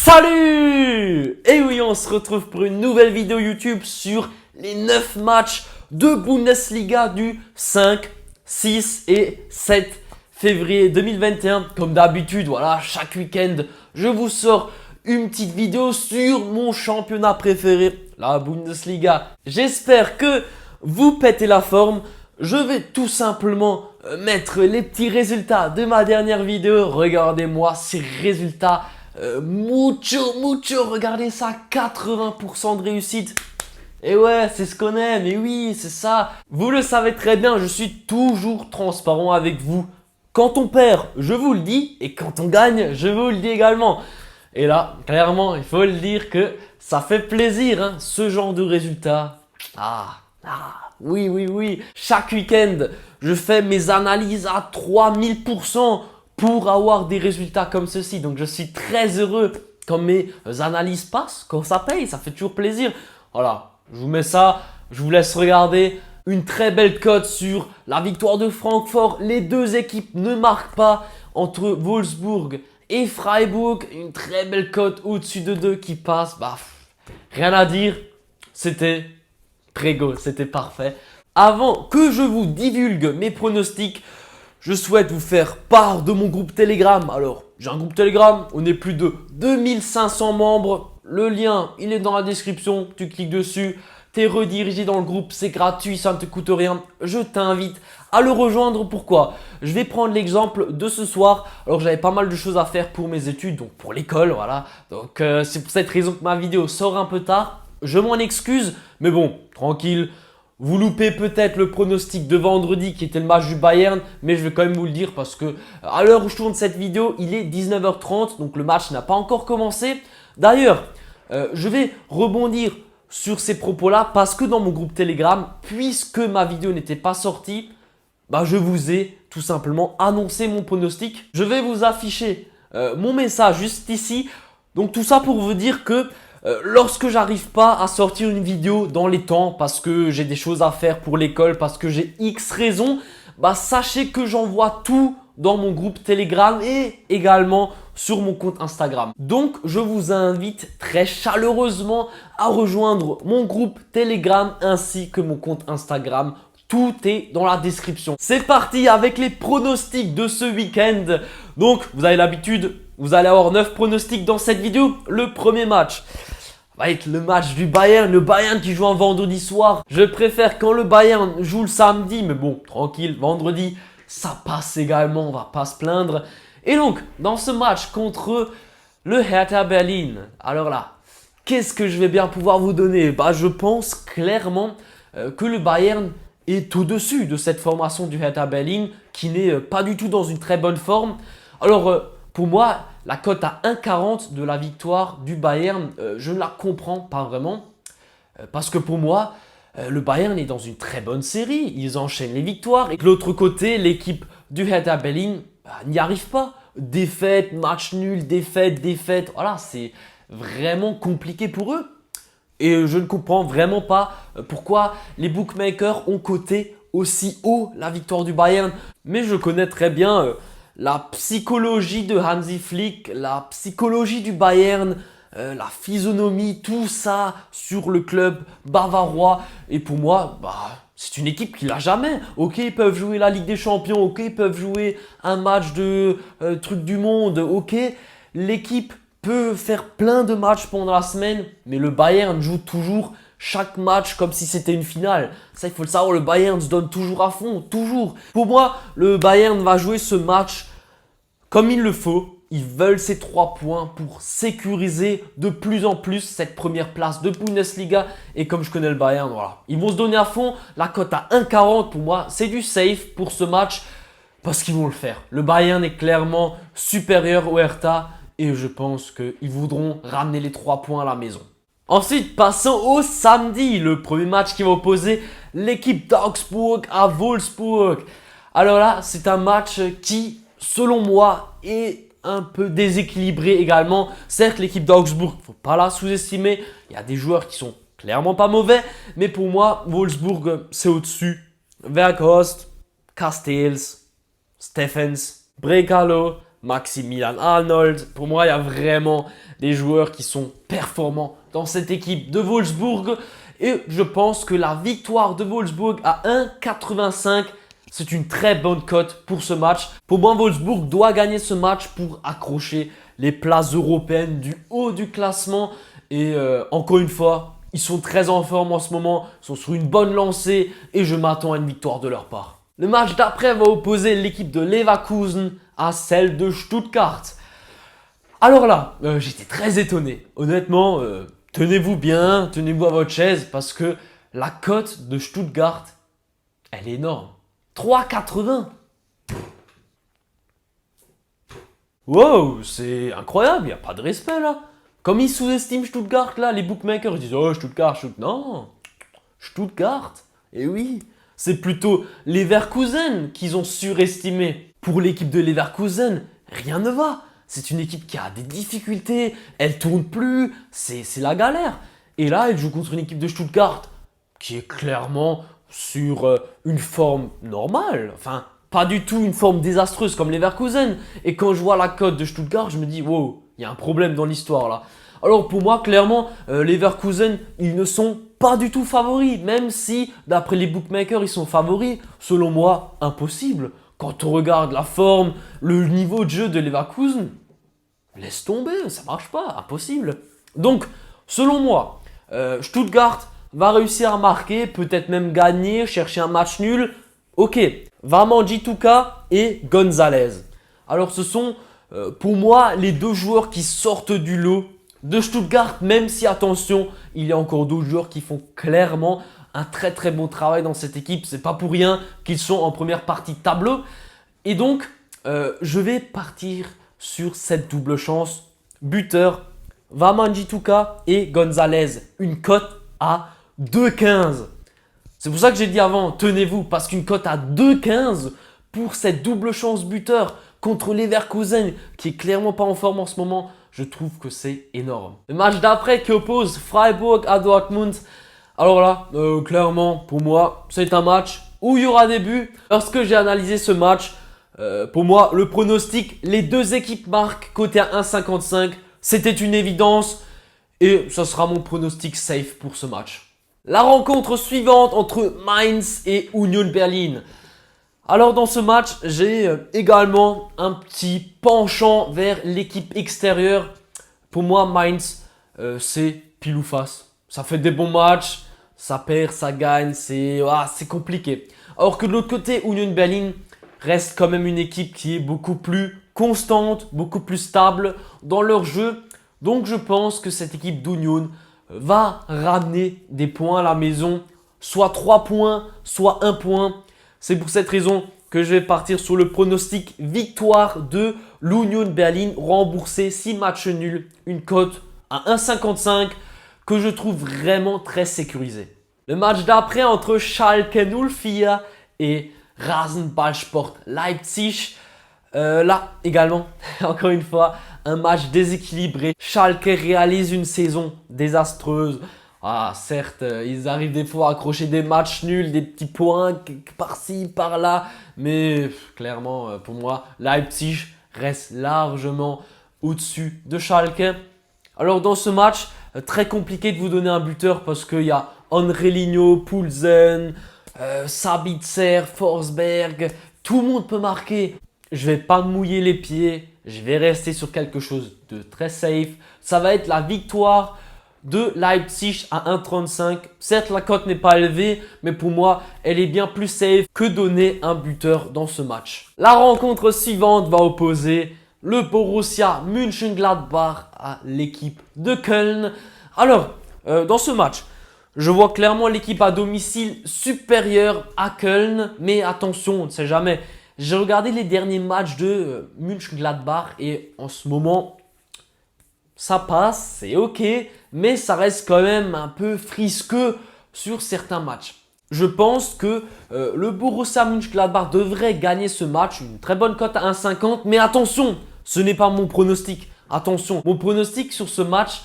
Salut! Et oui, on se retrouve pour une nouvelle vidéo YouTube sur les 9 matchs de Bundesliga du 5, 6 et 7 février 2021. Comme d'habitude, voilà, chaque week-end, je vous sors une petite vidéo sur mon championnat préféré, la Bundesliga. J'espère que vous pétez la forme. Je vais tout simplement mettre les petits résultats de ma dernière vidéo. Regardez-moi ces résultats. Mucho, regardez ça, 80% de réussite. Et ouais, c'est ce qu'on aime, et oui, c'est ça. Vous le savez très bien, je suis toujours transparent avec vous. Quand on perd, je vous le dis, et quand on gagne, je vous le dis également. Et là, clairement, il faut le dire que ça fait plaisir, hein, ce genre de résultats. Oui. Chaque week-end, je fais mes analyses à 3000% pour avoir des résultats comme ceci. Donc, je suis très heureux quand mes analyses passent, quand ça paye, ça fait toujours plaisir. Voilà, je vous mets ça, je vous laisse regarder. Une très belle cote sur la victoire de Francfort. Les deux équipes ne marquent pas entre Wolfsburg et Freiburg. Une très belle cote au-dessus de 2 qui passe. Rien à dire, c'était prégo, c'était parfait. Avant que je vous divulgue mes pronostics, je souhaite vous faire part de mon groupe Telegram. Alors, j'ai un groupe Telegram, on est plus de 2500 membres. Le lien, il est dans la description, tu cliques dessus, tu es redirigé dans le groupe, c'est gratuit, ça ne te coûte rien. Je t'invite à le rejoindre. Pourquoi? Je vais prendre l'exemple de ce soir. Alors, j'avais pas mal de choses à faire pour mes études, donc pour l'école, voilà. Donc, c'est pour cette raison que ma vidéo sort un peu tard. Je m'en excuse, mais bon, tranquille. Vous loupez peut-être le pronostic de vendredi qui était le match du Bayern, mais je vais quand même vous le dire parce que à l'heure où je tourne cette vidéo, il est 19h30, donc le match n'a pas encore commencé. D'ailleurs, je vais rebondir sur ces propos-là parce que dans mon groupe Telegram, puisque ma vidéo n'était pas sortie, je vous ai tout simplement annoncé mon pronostic. Je vais vous afficher mon message juste ici. Donc tout ça pour vous dire que lorsque j'arrive pas à sortir une vidéo dans les temps parce que j'ai des choses à faire pour l'école, parce que j'ai X raisons, sachez que j'envoie tout dans mon groupe Telegram et également sur mon compte Instagram. Donc, je vous invite très chaleureusement à rejoindre mon groupe Telegram ainsi que mon compte Instagram. Tout est dans la description. C'est parti avec les pronostics de ce week-end. Donc, vous avez l'habitude, vous allez avoir 9 pronostics dans cette vidéo. Le premier match va être le match du Bayern, le Bayern qui joue un vendredi soir. Je préfère quand le Bayern joue le samedi, mais bon, tranquille, vendredi, ça passe également, on va pas se plaindre. Et donc, dans ce match contre le Hertha Berlin, alors là, qu'est-ce que je vais bien pouvoir vous donner? Je pense clairement que le Bayern est au-dessus de cette formation du Hertha Berlin qui n'est pas du tout dans une très bonne forme. Alors, pour moi, la cote à 1,40 de la victoire du Bayern, je ne la comprends pas vraiment. Parce que pour moi, le Bayern est dans une très bonne série. Ils enchaînent les victoires. Et de l'autre côté, l'équipe du Hertha Berlin n'y arrive pas. Défaite, match nul, défaite. Voilà, c'est vraiment compliqué pour eux. Et je ne comprends vraiment pas pourquoi les bookmakers ont coté aussi haut la victoire du Bayern. Mais je connais très bien la psychologie de Hansi Flick, la psychologie du Bayern, la physionomie, tout ça sur le club bavarois. Et pour moi, c'est une équipe qui l'a jamais. Ok, ils peuvent jouer la Ligue des Champions, ok, ils peuvent jouer un match de truc du monde, ok. L'équipe peut faire plein de matchs pendant la semaine, mais le Bayern joue toujours chaque match comme si c'était une finale. Ça, il faut le savoir, le Bayern se donne toujours à fond, toujours. Pour moi, le Bayern va jouer ce match comme il le faut. Ils veulent ces 3 points pour sécuriser de plus en plus cette première place de Bundesliga. Et comme je connais le Bayern, voilà, ils vont se donner à fond. La cote à 1,40 pour moi, c'est du safe pour ce match parce qu'ils vont le faire. Le Bayern est clairement supérieur au Hertha et je pense qu'ils voudront ramener les 3 points à la maison. Ensuite, passons au samedi, le premier match qui va opposer l'équipe d'Augsbourg à Wolfsburg. Alors là, c'est un match qui, selon moi, est un peu déséquilibré également. Certes, l'équipe d'Augsbourg, il ne faut pas la sous-estimer. Il y a des joueurs qui sont clairement pas mauvais. Mais pour moi, Wolfsburg, c'est au-dessus. Weghorst, Castells, Stephens, Brekalo, Maximilian Arnold. Pour moi, il y a vraiment des joueurs qui sont performants dans cette équipe de Wolfsburg. Et je pense que la victoire de Wolfsburg à 1,85, c'est une très bonne cote pour ce match. Pour moi, Wolfsburg doit gagner ce match pour accrocher les places européennes du haut du classement. Et encore une fois, ils sont très en forme en ce moment, ils sont sur une bonne lancée et je m'attends à une victoire de leur part. Le match d'après va opposer l'équipe de Leverkusen à celle de Stuttgart. Alors là, j'étais très étonné. Honnêtement, tenez-vous bien, tenez-vous à votre chaise parce que la cote de Stuttgart, elle est énorme. 3,80. Wow, c'est incroyable, il n'y a pas de respect là. Comme ils sous-estiment Stuttgart là, les bookmakers ils disent oh Stuttgart. Non, Stuttgart, eh oui, c'est plutôt Leverkusen qu'ils ont surestimé. Pour l'équipe de Leverkusen, rien ne va. C'est une équipe qui a des difficultés, elle tourne plus, c'est la galère. Et là, elle joue contre une équipe de Stuttgart qui est clairement sur une forme normale. Enfin, pas du tout une forme désastreuse comme Leverkusen. Et quand je vois la cote de Stuttgart, je me dis wow, il y a un problème dans l'histoire là. Alors pour moi, clairement, Leverkusen, ils ne sont pas du tout favoris. Même si, d'après les bookmakers, ils sont favoris. Selon moi, impossible. Quand on regarde la forme, le niveau de jeu de Leverkusen, laisse tomber, ça marche pas, impossible. Donc, selon moi, Stuttgart va réussir à marquer, peut-être même gagner, chercher un match nul. Ok, Varmanji-Tuka et Gonzalez. Alors ce sont pour moi les deux joueurs qui sortent du lot de Stuttgart, même si attention, il y a encore d'autres joueurs qui font clairement un très très bon travail dans cette équipe. C'est pas pour rien qu'ils sont en première partie de tableau. Et donc, je vais partir sur cette double chance. Buteur, Varmanji-Tuka et Gonzalez. Une cote à 2,15. C'est pour ça que j'ai dit avant, tenez-vous, parce qu'une cote à 2,15 pour cette double chance buteur contre Leverkusen, qui est clairement pas en forme en ce moment, je trouve que c'est énorme. Le match d'après qui oppose Freiburg à Dortmund. Alors là, clairement, pour moi, c'est un match où il y aura des buts. Lorsque j'ai analysé ce match, pour moi, le pronostic, les deux équipes marquent côté à 1,55. C'était une évidence et ça sera mon pronostic safe pour ce match. La rencontre suivante entre Mainz et Union Berlin. Alors dans ce match, j'ai également un petit penchant vers l'équipe extérieure. Pour moi, Mainz, c'est pile ou face. Ça fait des bons matchs, ça perd, ça gagne, c'est compliqué. Alors que de l'autre côté, Union Berlin reste quand même une équipe qui est beaucoup plus constante, beaucoup plus stable dans leur jeu. Donc je pense que cette équipe d'Union va ramener des points à la maison, soit 3 points, soit 1 point. C'est pour cette raison que je vais partir sur le pronostic victoire de l'Union Berlin, remboursé 6 matchs nuls, une cote à 1,55 que je trouve vraiment très sécurisée. Le match d'après entre Schalke 04 et Rasenballsport Leipzig. Là également, encore une fois, un match déséquilibré. Schalke réalise une saison désastreuse. Certes, ils arrivent des fois à accrocher des matchs nuls, des petits points par-ci, par-là. Mais clairement, pour moi, Leipzig reste largement au-dessus de Schalke. Alors dans ce match, très compliqué de vous donner un buteur parce qu'il y a Andrelinho, Poulsen, Sabitzer, Forsberg. Tout le monde peut marquer. Je vais pas me mouiller les pieds. Je vais rester sur quelque chose de très safe. Ça va être la victoire de Leipzig à 1,35. Certes, la cote n'est pas élevée, mais pour moi, elle est bien plus safe que donner un buteur dans ce match. La rencontre suivante va opposer le Borussia Mönchengladbach à l'équipe de Köln. Alors, dans ce match, je vois clairement l'équipe à domicile supérieure à Köln, mais attention, on ne sait jamais. J'ai regardé les derniers matchs de Mönchengladbach et en ce moment, ça passe, c'est ok, mais ça reste quand même un peu frisqueux sur certains matchs. Je pense que le Borussia Mönchengladbach devrait gagner ce match, une très bonne cote à 1,50, mais attention, ce n'est pas mon pronostic. Attention, mon pronostic sur ce match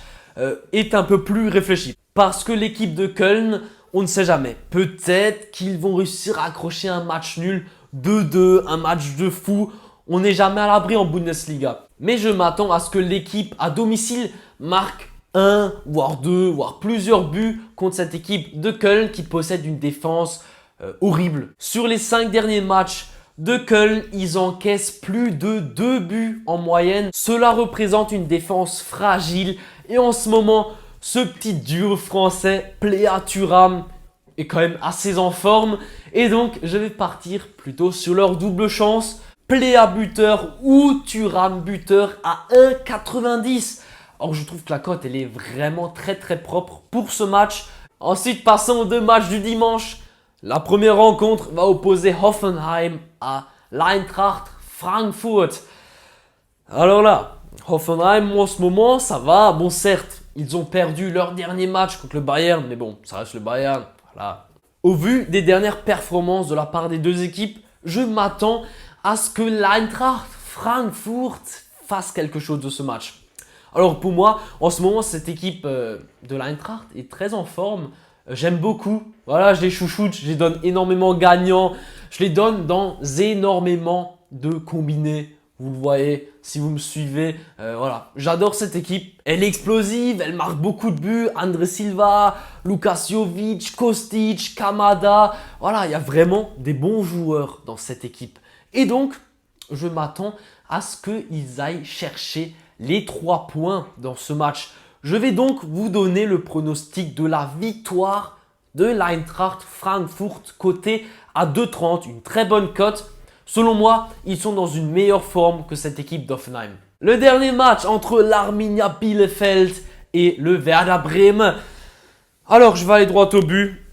est un peu plus réfléchi. Parce que l'équipe de Köln, on ne sait jamais. Peut-être qu'ils vont réussir à accrocher un match nul 2-2, un match de fou. On n'est jamais à l'abri en Bundesliga. Mais je m'attends à ce que l'équipe à domicile marque un, voire deux, voire plusieurs buts contre cette équipe de Köln qui possède une défense horrible. Sur les 5 derniers matchs de Köln, ils encaissent plus de 2 buts en moyenne. Cela représente une défense fragile. Et en ce moment, ce petit duo français, Plea Thuram, est quand même assez en forme. Et donc, je vais partir plutôt sur leur double chance. Plea buteur ou Thuram buteur à 1,90. Alors, je trouve que la cote, elle est vraiment très propre pour ce match. Ensuite, passons aux 2 matchs du dimanche. La première rencontre va opposer Hoffenheim à l'Eintracht Frankfurt. Alors là, Hoffenheim en ce moment, ça va. Bon, certes, ils ont perdu leur dernier match contre le Bayern, mais bon, ça reste le Bayern. Voilà. Au vu des dernières performances de la part des deux équipes, je m'attends à ce que l'Eintracht Frankfurt fasse quelque chose de ce match. Alors pour moi, en ce moment, cette équipe de l'Eintracht est très en forme. J'aime beaucoup. Voilà, je les chouchoute, je les donne énormément gagnants. Je les donne dans énormément de combinés. Vous le voyez, si vous me suivez. Voilà, j'adore cette équipe. Elle est explosive, elle marque beaucoup de buts. André Silva, Lukas Jovic, Kostic, Kamada. Voilà, il y a vraiment des bons joueurs dans cette équipe. Et donc, je m'attends à ce qu'ils aillent chercher les 3 points dans ce match. Je vais donc vous donner le pronostic de la victoire de l'Eintracht Frankfurt coté à 2,30, une très bonne cote. Selon moi, ils sont dans une meilleure forme que cette équipe d'Hoffenheim. Le dernier match entre l'Arminia Bielefeld et le Werder Bremen. Alors, je vais aller droit au but.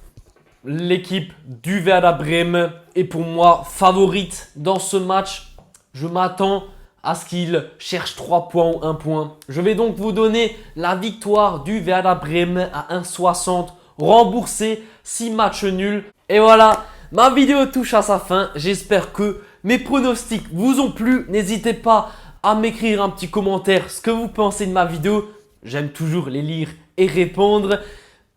L'équipe du Werder Bremen est pour moi favorite dans ce match. Je m'attends à ce qu'il cherche 3 points ou 1 point. Je vais donc vous donner la victoire du Werder Bremen à 1,60, remboursé 6 matchs nuls. Et voilà, ma vidéo touche à sa fin. J'espère que mes pronostics vous ont plu. N'hésitez pas à m'écrire un petit commentaire ce que vous pensez de ma vidéo. J'aime toujours les lire et répondre.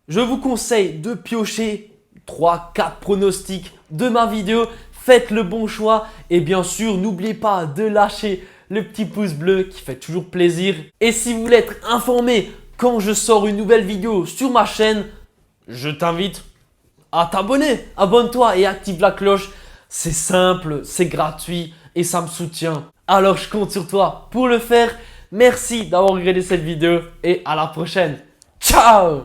Je vous conseille de piocher 3-4 pronostics de ma vidéo. Faites le bon choix et bien sûr, n'oubliez pas de lâcher le petit pouce bleu qui fait toujours plaisir. Et si vous voulez être informé quand je sors une nouvelle vidéo sur ma chaîne, je t'invite à t'abonner. Abonne-toi et active la cloche. C'est simple, c'est gratuit et ça me soutient. Alors je compte sur toi pour le faire. Merci d'avoir regardé cette vidéo et à la prochaine. Ciao!